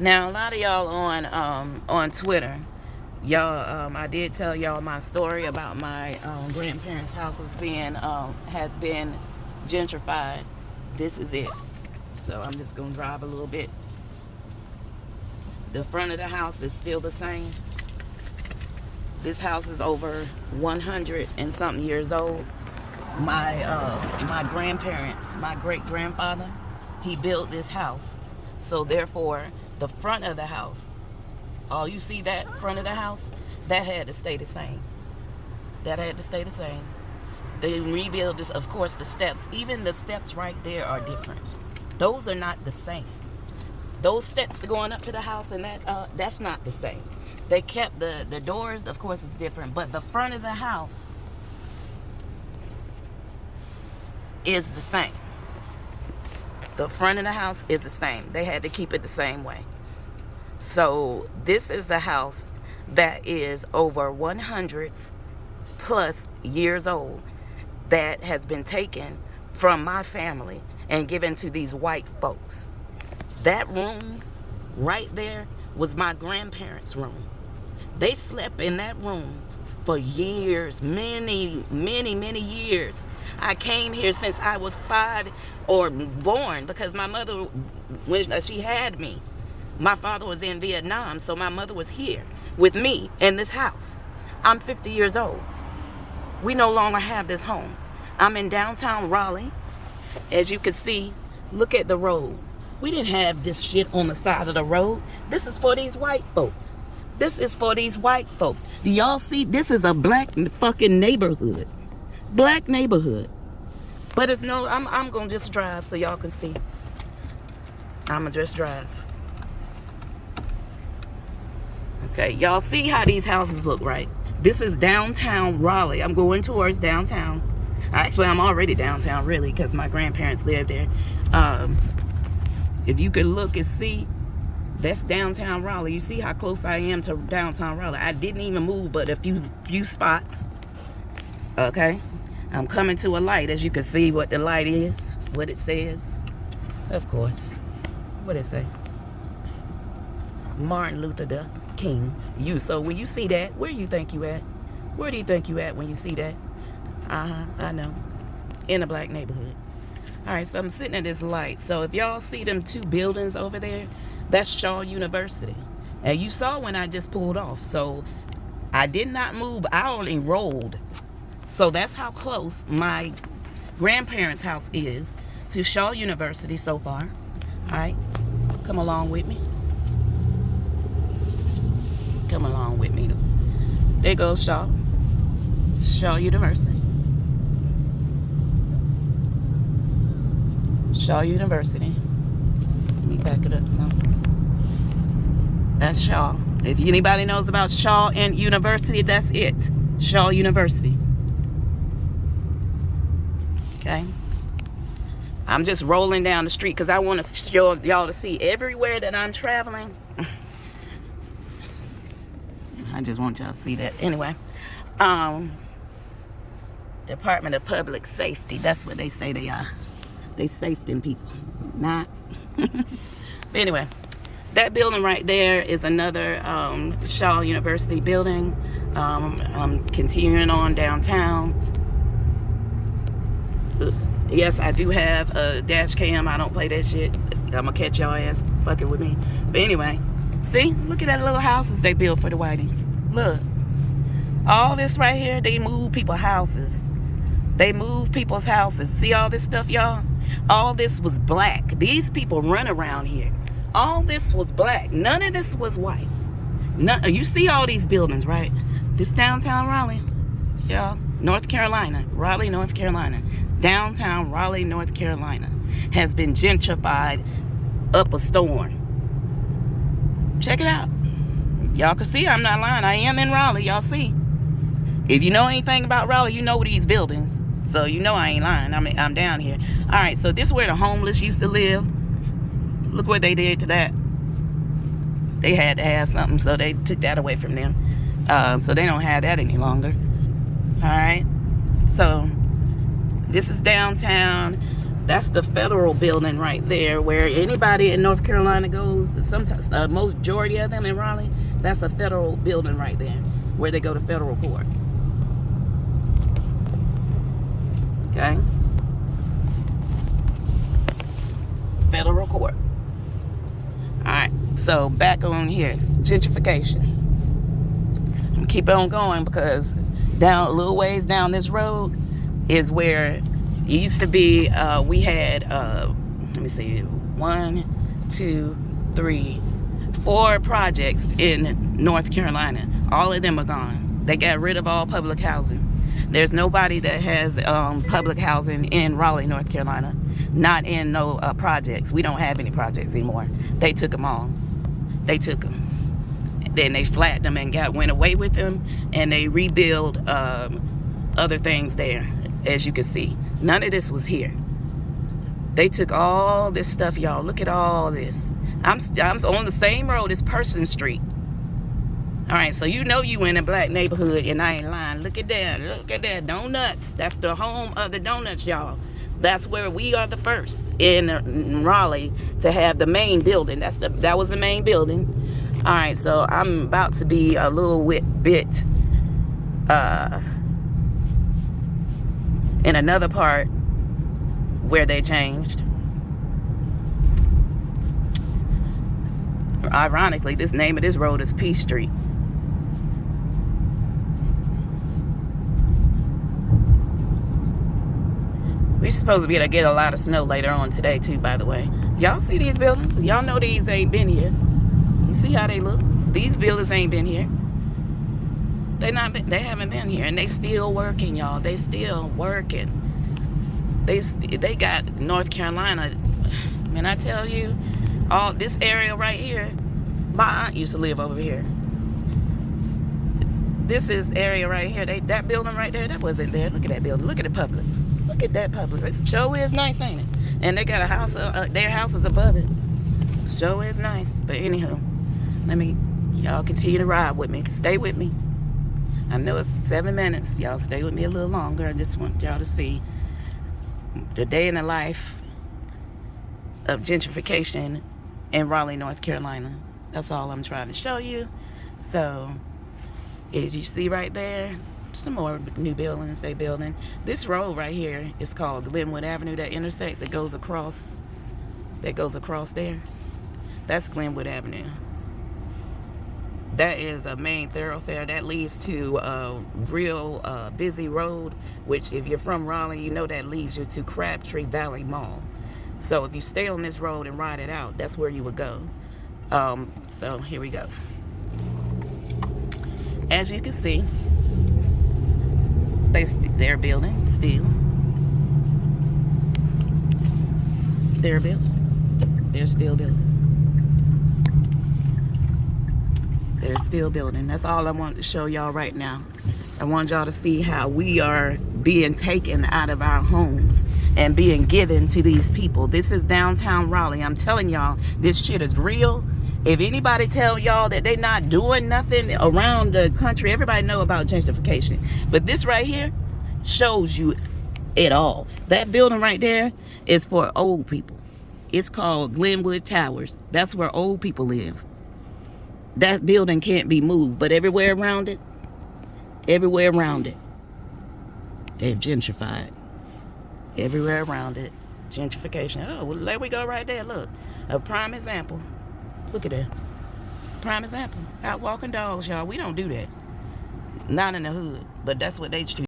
Now, a lot of y'all on Twitter, y'all, I did tell y'all my story about my grandparents' houses being had been gentrified. This is it. So I'm just gonna drive a little bit. The front of the house is still the same. This house is over 100 and something years old. My grandparents, my great grandfather, he built this house. So therefore, the front of the house, all you see that front of the house, that had to stay the same. That had to stay the same. They rebuild this, of course, the steps. Even the steps right there are different. Those are not the same. Those steps going up to the house and that's not the same. They kept the doors, of course, it's different, but the front of the house is the same. The front of the house is the same. They had to keep it the same way. So this is the house that is over 100 plus years old that has been taken from my family and given to these white folks. That room right there was my grandparents' room. They slept in that room for years, many, many, many years. I came here since I was 5 or born, because my mother, when she had me, my father was in Vietnam, so my mother was here with me in this house. I'm 50 years old. We no longer have this home. I'm in downtown Raleigh. As you can see, look at the road. We didn't have this shit on the side of the road. This is for these white folks. This is for these white folks. Do y'all see? This is a black fucking neighborhood. Black neighborhood. But it's no, I'm gonna just drive so y'all can see. I'ma just drive. Okay, y'all see how these houses look, right? This is downtown Raleigh. I'm going towards downtown. Actually, I'm already downtown, really, because my grandparents lived there. If you could look and see, that's downtown Raleigh. You see how close I am to downtown Raleigh. I didn't even move but a few spots. Okay? I'm coming to a light. As you can see what the light is, what it says. Of course. What it say? Martin Luther King. So when you see that, where do you think you at? Where do you think you at when you see that? I know. In a black neighborhood. Alright, so I'm sitting at this light. So if y'all see them 2 buildings over there, that's Shaw University. And you saw when I just pulled off. So I did not move. I only rolled. So that's how close my grandparents' house is to Shaw University so far. Alright, come along with me. Come along with me. There goes Shaw University. Shaw University. Let me back it up some. That's Shaw. If anybody knows about Shaw and University, that's it. Shaw University. Okay. I'm just rolling down the street because I want to show y'all to see everywhere that I'm traveling. I just want y'all to see that. Anyway, Department of Public Safety. That's what they say they are. They safetying people. Not. But anyway, that building right there is another Shaw University building. I'm continuing on downtown. Yes, I do have a dash cam. I don't play that shit. I'm gonna catch y'all ass fucking with me. But anyway, see, look at that little houses they built for the whiteys. Look, all this right here, they move people's houses. They move people's houses. See all this stuff, y'all? All this was black. These people run around here. All this was black. None of this was white. You see all these buildings, right? This downtown Raleigh, y'all. North Carolina, Raleigh, North Carolina. Downtown Raleigh, North Carolina has been gentrified up a storm. Check it out. Y'all can see I'm not lying. I am in Raleigh. Y'all see. If you know anything about Raleigh, you know these buildings. So you know I ain't lying. I'm down here. All right, so this is where the homeless used to live. Look what they did to that. They had to have something, so they took that away from them. So they don't have that any longer. All right. So this is downtown. That's the federal building right there, where anybody in North Carolina goes. Sometimes, majority of them in Raleigh, that's a federal building right there, where they go to federal court. Okay? Federal court. Alright, so back on here. Gentrification. I'm gonna keep on going, because down a little ways down this road is where it used to be. We had let me see, 1, 2, 3, 4 projects in North Carolina. All of them are gone. They got rid of all public housing. There's nobody that has public housing in Raleigh, North Carolina. Not in no projects. We don't have any projects anymore. They took them all. They took them. Then they flattened them and went away with them, and they rebuild other things there, as you can see. None of this was here. They took all this stuff, y'all. Look at all this. I'm on the same road as Person Street. All right, so you know you in a black neighborhood, and I ain't lying. Look at that. Look at that. Donuts. That's the home of the donuts, y'all. That's where we are the first in Raleigh to have the main building. That was the main building. All right, so I'm about to be a little bit in another part where they changed. Ironically, this name of this road is Peace Street. We're supposed to be able to get a lot of snow later on today too, by the way. Y'all see these buildings? Y'all know these ain't been here. You see how they look? These buildings ain't been here. They haven't been here, and they still working, y'all. They still working. They got North Carolina. Man, I tell you, all this area right here. My aunt used to live over here. This is area right here. That building right there, that wasn't there. Look at that building. Look at the Publix. Look at that Publix. It sure is nice, ain't it? And they got a house. Their house is above it. Sure is nice. But anywho, y'all continue to ride with me. Stay with me. I know it's 7 minutes. Y'all stay with me a little longer. I just want y'all to see the day in the life of gentrification in Raleigh, North Carolina. That's all I'm trying to show you. So, as you see right there, some more new buildings they building. This road right here is called Glenwood Avenue. That intersects, that goes across there. That's Glenwood Avenue. That is a main thoroughfare that leads to a real busy road, which if you're from Raleigh, you know that leads you to Crabtree Valley Mall. So if you stay on this road and ride it out, that's where you would go. So here we go. As you can see, they're building still. They're building. They're still building. They're still building. That's all I want to show y'all right now. I want y'all to see how we are being taken out of our homes and being given to these people. This is downtown Raleigh. I'm telling y'all, this shit is real. If anybody tell y'all that they not doing nothing around the country, everybody know about gentrification. But this right here shows you it all. That building right there is for old people. It's called Glenwood Towers. That's where old people live. That building can't be moved, but everywhere around it, they've gentrified. Everywhere around it, gentrification. Oh, well, there we go right there. Look, a prime example. Look at that. Prime example. Out walking dogs, y'all. We don't do that. Not in the hood, but that's what they choose.